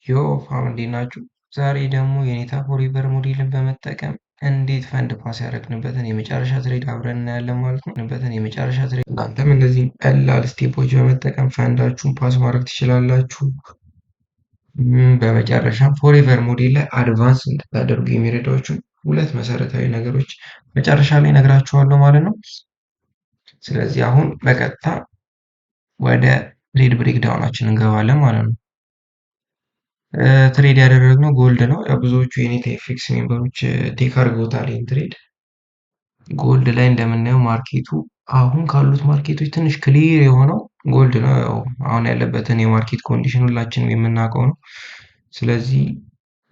ዮ ፋም እንዴት ናችሁ? ዛሬ ደግሞ የኔታ ፎሬቨር ሞዴልን በመጠቀም እንዴት ፈንድ ፓስ ያደረግንበትን የመጨረሻ ትሬድ አብረን እናያለን ማለት ነው። እናንተም እንደዚህ ቀላል ስቴፖች በመጠቀም ፈንዳችሁን ፓስ ማድረግ ትችላላችሁ። በመጨረሻም ፎሬቨር ሞዴል ላይ አድቫንስ እንድታደርጉ የሚረዷችሁን ሁለት መሰረታዊ ነገሮች መጨረሻ ላይ እነግራችኋለሁ ማለት ነው። ስለዚህ አሁን በቀጥታ ወደ ትሬድ ብሬክዳውናችን እንገባለን ማለት ነው። ትሬድ ያደረግነው ጎልድ ነው። ያው ብዙዎቹ የኔታ ኤፍኤክስ ሜምበሮች ቴክ አድርገውታል ይህን ትሬድ። ጎልድ ላይ እንደምናየው ማርኬቱ አሁን ካሉት ማርኬቶች ትንሽ ክሊር የሆነው ጎልድ ነው። ያው አሁን ያለበትን የማርኬት ኮንዲሽን ሁላችንም የምናውቀው ነው። ስለዚህ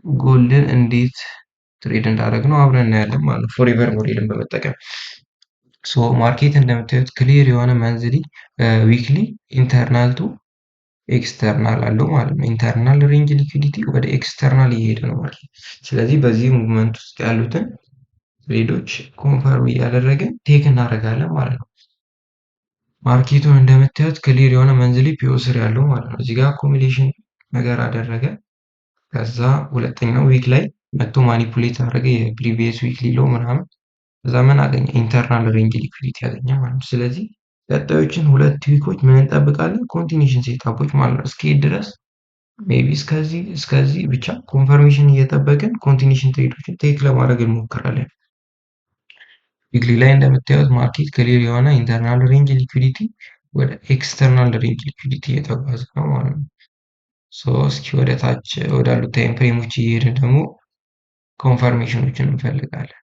ጎልድን እንዴት ትሬድ እንዳደረግነው አብረን እናያለን ማለት ነው ፎሬቨር ሞዴልን በመጠቀም። ሶ ማርኬት እንደምታዩት ክሊር የሆነ መንዝሊ፣ ዊክሊ፣ ኢንተርናል ቱ ኤክስተርናል አለው ማለት ነው። ኢንተርናል ሬንጅ ሊኩዲቲ ወደ ኤክስተርናል እየሄደ ነው ማለት ነው። ስለዚህ በዚህ ሙቭመንት ውስጥ ያሉትን ትሬዶች ኮንፈርም እያደረግን ቴክ እናደርጋለን ማለት ነው። ማርኬቱን እንደምታዩት ክሊር የሆነ መንዝሊ ፒኦ ስር ያለው ማለት ነው። እዚህ ጋር አኮሚሌሽን ነገር አደረገ። ከዛ ሁለተኛው ዊክ ላይ መጥቶ ማኒፑሌት አደረገ የፕሪቪየስ ዊክሊ ሎ ምናምን። ከዛ ምን አገኘ? ኢንተርናል ሬንጅ ሊኩዲቲ ያገኘ ማለት ነው። ስለዚህ ቀጣዮችን ሁለት ዊኮች ምን እንጠብቃለን? ኮንቲኒሽን ሴታፖች ማለት ነው። እስኪሄድ ድረስ ሜቢ እስከዚህ ብቻ ኮንፈርሜሽን እየጠበቅን ኮንቲኒሽን ትሬዶችን ቴክ ለማድረግ እንሞክራለን። ዊክሊ ላይ እንደምታዩት ማርኬት ክሊር የሆነ ኢንተርናል ሬንጅ ሊኩዲቲ ወደ ኤክስተርናል ሬንጅ ሊኩዲቲ እየተጓዘ ነው ማለት ነው። እስኪ ወደ ታች ወዳሉት ታይም ፍሬሞች እየሄድን ደግሞ ኮንፈርሜሽኖችን እንፈልጋለን።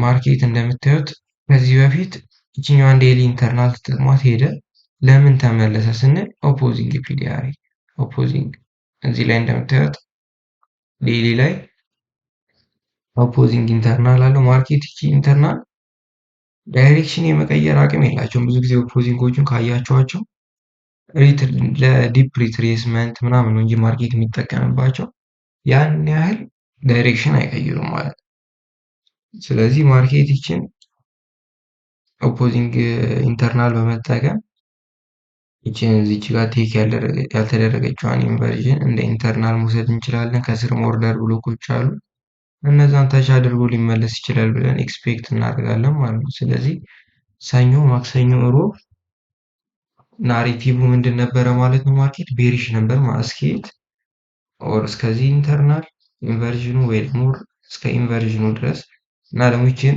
ማርኬት እንደምታዩት ከዚህ በፊት ይችኛዋን ዴይሊ ኢንተርናል ተጠቅሟት ሄደ። ለምን ተመለሰ ስንል ኦፖዚንግ ፒዲአር ኦፖዚንግ እዚህ ላይ እንደምታዩት ዴይሊ ላይ ኦፖዚንግ ኢንተርናል አለው። ማርኬት ይቺ ኢንተርናል ዳይሬክሽን የመቀየር አቅም የላቸውም። ብዙ ጊዜ ኦፖዚንጎቹን ካያቸዋቸው ለዲፕ ሪትሬስመንት ምናምን ነው እንጂ ማርኬት የሚጠቀምባቸው ያን ያህል ዳይሬክሽን አይቀይሩም ማለት ነው። ስለዚህ ማርኬት ይችን ኦፖዚንግ ኢንተርናል በመጠቀም ይችን እዚች ጋር ቴክ ያልተደረገችዋን ኢንቨርዥን እንደ ኢንተርናል መውሰድ እንችላለን። ከስር ኦርደር ብሎኮች አሉ። እነዛን ታች አድርጎ ሊመለስ ይችላል ብለን ኤክስፔክት እናደርጋለን ማለት ነው። ስለዚህ ሰኞ፣ ማክሰኞ፣ ሮብ ናሬቲቭ ምንድን ነበረ ማለት ነው? ማርኬት ቤሪሽ ነበር ማስኬት ኦር እስከዚህ ኢንተርናል ኢንቨርዥኑ ወይ ደግሞ እስከ ኢንቨርዥኑ ድረስ እና ደግሞ ይችን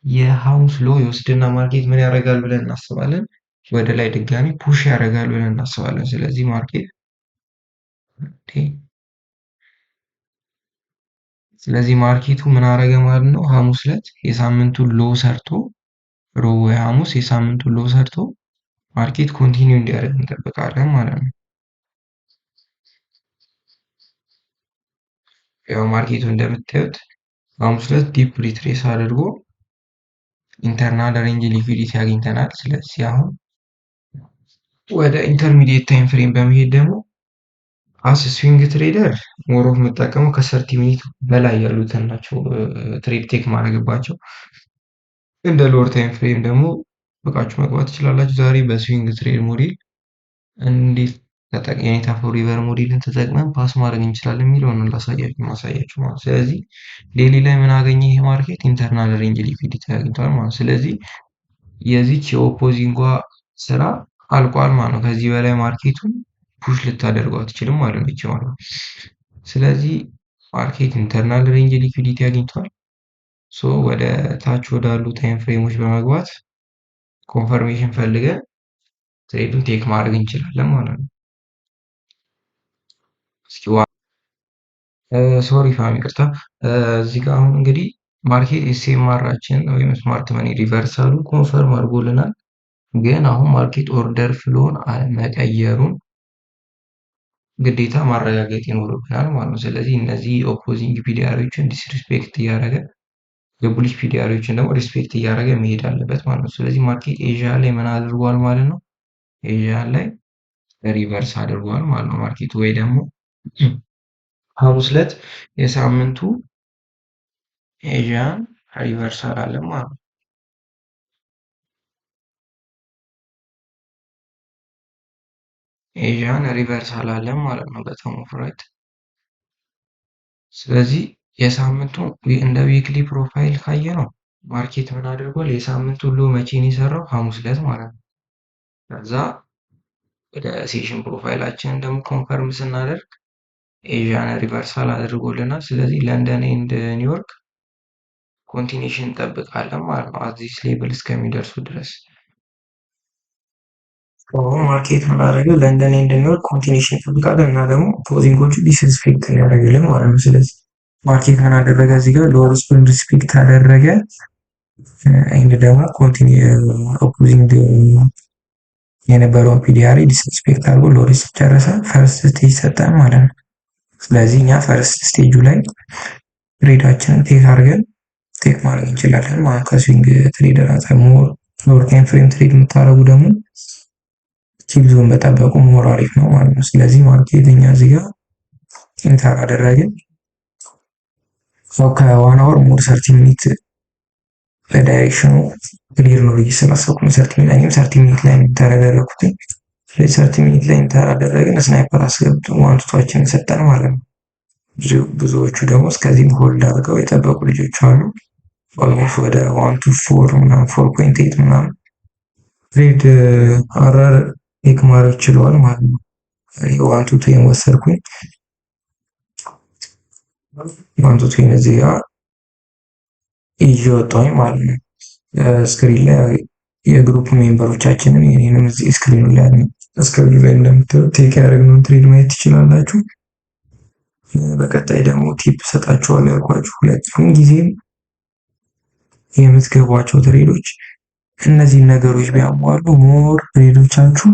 የሐሙስ ሎ የወስድና ማርኬት ምን ያደርጋል ብለን እናስባለን? ወደ ላይ ድጋሚ ፑሽ ያደርጋል ብለን እናስባለን። ስለዚህ ማርኬት ማርኬቱ ምን አደረገ ማለት ነው? ሐሙስ ዕለት የሳምንቱን ሎ ሰርቶ ሮብ ወይ ሐሙስ የሳምንቱን ሎ ሰርቶ ማርኬት ኮንቲኒው እንዲያደርግ እንጠብቃለን ማለት ነው። ያው ማርኬቱ እንደምታዩት ሐሙስ ዕለት ዲፕ ሪትሬስ አድርጎ ኢንተርናል ሬንጅ ሊኩዊዲቲ አግኝተናል። ስለዚህ አሁን ወደ ኢንተርሚዲየት ታይም ፍሬም በመሄድ ደግሞ አስ ስዊንግ ትሬደር ሞር ኦፍ የምጠቀመው ከሰርቲ ሚኒት በላይ ያሉትን ናቸው ትሬድ ቴክ ማድረግባቸው። እንደ ሎወር ታይም ፍሬም ደግሞ በቃችሁ መግባት ትችላላችሁ። ዛሬ በስዊንግ ትሬድ ሞዴል እንዴት የኔታ ፎሬቨር ሞዴልን ተጠቅመን ፓስ ማድረግ እንችላለን የሚለውን ማሳያችሁ ማለት። ስለዚህ ዴይሊ ላይ ምን አገኘ ይሄ ማርኬት? ኢንተርናል ሬንጅ ሊኩዊዲቲ አግኝቷል ማለት። ስለዚህ የዚች የኦፖዚንጓ ስራ አልቋል ማለት ነው። ከዚህ በላይ ማርኬቱን ፑሽ ልታደርገው አትችልም ማለት ነው ይቺ ማለት ነው። ስለዚህ ማርኬት ኢንተርናል ሬንጅ ሊኩዊዲቲ አግኝቷል። ወደ ታች ወዳሉ ታይም ፍሬሞች በመግባት ኮንፈርሜሽን ፈልገን ትሬዱን ቴክ ማድረግ እንችላለን ማለት ነው። ሶሪ ፋም ይቅርታ። እዚህ ጋር አሁን እንግዲህ ማርኬት ኤስኤምአራችን ወይም ስማርት መኒ ሪቨርሳሉ ኮንፈርም አድርጎልናል። ግን አሁን ማርኬት ኦርደር ፍሎን መቀየሩን ግዴታ ማረጋገጥ ይኖርብናል ማለት ነው። ስለዚህ እነዚህ ኦፖዚንግ ፒዲአሮችን ዲስሪስፔክት እያደረገ የቡሊሽ ፒዲአሮችን ደግሞ ሪስፔክት እያደረገ መሄድ አለበት ማለት ነው። ስለዚህ ማርኬት ኤዥያ ላይ ምን አድርጓል ማለት ነው? ኤዥያ ላይ ሪቨርስ አድርጓል ማለት ነው ማርኬቱ ወይ ደግሞ ሐሙስ ዕለት የሳምንቱ ኤዥያን ሪቨርሳል አለ ማለት ነው። ኤዥያን ሪቨርሳል አለን ማለት ነው በተም ኦፍ ራይት። ስለዚህ የሳምንቱ እንደ ዊክሊ ፕሮፋይል ካየ ነው ማርኬት ምን አድርጓል? የሳምንቱ ሎ መቼ ነው የሰራው? ሐሙስ ዕለት ማለት ነው። ከዛ ወደ ሴሽን ፕሮፋይላችንን ደግሞ ኮንፈርም ስናደርግ ኤዥያን ሪቨርሳል አድርጎልናል። ስለዚህ ለንደን ኤንድ ኒውዮርክ ኮንቲኒሽን እንጠብቃለን ማለት ነው አዲስ ሌቭል እስከሚደርሱ ድረስ። ማርኬት ምን አደረገ? ለንደን ኤንድ ኒውዮርክ ኮንቲኒሽን እንጠብቃለን እና ደግሞ ፖዚንጎቹ ዲስሪስፔክት ያደረግልን ማለት ነው። ስለዚህ ማርኬት ምን አደረገ? እዚህ ጋር ሎወር ስፕሪንግ ሪስፔክት አደረገ ኤንድ ደግሞ ኦፖዚንግ የነበረውን ፒዲአር ዲስሪስፔክት አድርጎ ሎ ሪስክ ጨረሰ። ፈርስት ስቴጅ ሰጠን ማለት ነው። ስለዚህ እኛ ፈርስት ስቴጁ ላይ ትሬዳችንን ቴክ አድርገን ቴክ ማድረግ እንችላለን ማለት ከስዊንግ ትሬደር አንጻር ሞር ሎወር ታይም ፍሬም ትሬድ የምታደርጉ ደግሞ ኪፕ ዞን በጠበቁ ሞር አሪፍ ነው ማለት ነው። ስለዚህ ማርኬት እኛ እዚህ ጋር ኢንተር አደረግን። ከዋን አወር ሞር 30 ሚኒት ለዳይሬክሽኑ ክሊር ነው ብዬ ስላሰብኩ ነው 30 ሚኒት ላይ 30 ሚኒት ላይ ኢንተር ያደረኩት። ስለዚህ 30 ሚኒት ላይ ኢንተር አደረግን። ስናይፐር አስገብቶ ዋንቱቷችንን ሰጠን ማለት ነው። ብዙዎቹ ደግሞ እስከዚህም ሆልድ አድርገው የጠበቁ ልጆች አሉ። ኦልሞስት ወደ 1 to 4 ምናምን 4.8 ምናምን ትሬድ አራር ቴክ ማድረግ ችለዋል ማለት ነው። 1 to 10 ወሰድኩኝ። 1 to 10 እዚህ ጋር ይዤ ወጣሁኝ ማለት ነው። ስክሪን ላይ የግሩፕ ሜምበሮቻችንን የኔንም እዚህ ስክሪኑ ላይ እንደምታዩት ቴክ ያደረግነውን ትሬድ ማየት ትችላላችሁ። በቀጣይ ደግሞ ቲፕ ሰጣችኋለሁ ያልኳችሁ ሁለቱም ጊዜም የምትገቧቸው ትሬዶች እነዚህን ነገሮች ቢያሟሉ ሞር ትሬዶቻችሁ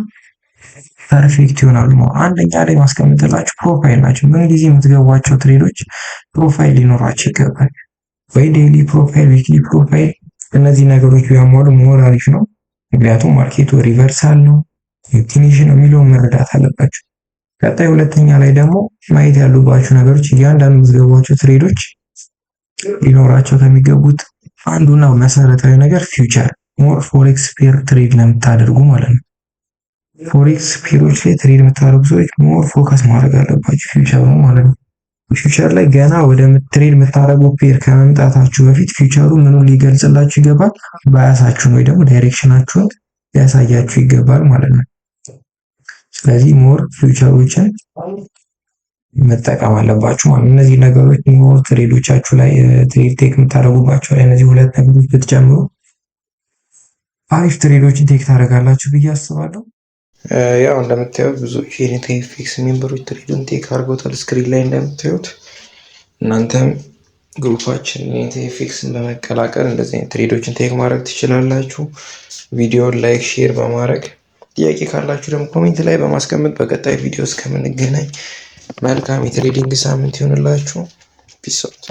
ፐርፌክት ይሆናሉ። አንደኛ ላይ ማስቀምጥላችሁ ፕሮፋይል ናቸው። ምን ጊዜ የምትገቧቸው ትሬዶች ፕሮፋይል ሊኖራቸው ይገባል። ወይ ዴይሊ ፕሮፋይል፣ ዊክሊ ፕሮፋይል እነዚህ ነገሮች ቢያሟሉ ሞር አሪፍ ነው። ምክንያቱም ማርኬቱ ሪቨርሳል ነው ቴክኒሽን ነው የሚለውን መረዳት አለባችሁ። ቀጣይ ሁለተኛ ላይ ደግሞ ማየት ያሉባችሁ ነገሮች እያንዳንዱ የምትገቧቸው ትሬዶች ሊኖራቸው ከሚገቡት አንዱና መሰረታዊ ነገር ፊውቸር ሞር ፎሬክስ ፔር ትሬድ ለምታደርጉ ማለት ነው። ፎሬክስ ፔሮች ላይ ትሬድ የምታደርጉ ሰዎች ሞር ፎከስ ማድረግ አለባችሁ ፊውቸር ነው ማለት ነው። ፊውቸር ላይ ገና ወደ ትሬድ የምታደርጉ ፔር ከመምጣታችሁ በፊት ፊውቸሩ ምኑን ሊገልጽላችሁ ይገባል? ባያሳችሁን ወይ ደግሞ ዳይሬክሽናችሁን ሊያሳያችሁ ይገባል ማለት ነው። ስለዚህ ሞር ፊውቸሮችን መጠቀም አለባችሁ ማለት ነው። እነዚህ ነገሮች ሞር ትሬዶቻችሁ ላይ ትሬድ ቴክ የምታደርጉባቸው ላይ እነዚህ ሁለት ነገሮች ብትጨምሩ አሪፍ ትሬዶችን ቴክ ታደርጋላችሁ ብዬ አስባለሁ። ያው እንደምታዩት ብዙ የኔትፍሊክስ ሜምበሮች ትሬዱን ቴክ አድርገውታል ስክሪን ላይ እንደምታዩት። እናንተም ግሩፓችን ኔትፍሊክስን በመቀላቀል እንደዚህ አይነት ትሬዶችን ቴክ ማድረግ ትችላላችሁ። ቪዲዮን ላይክ፣ ሼር በማድረግ ጥያቄ ካላችሁ ደግሞ ኮሜንት ላይ በማስቀመጥ በቀጣይ ቪዲዮ እስከምንገናኝ መልካም የትሬዲንግ ሳምንት ይሆንላችሁ። ፒስ አውት።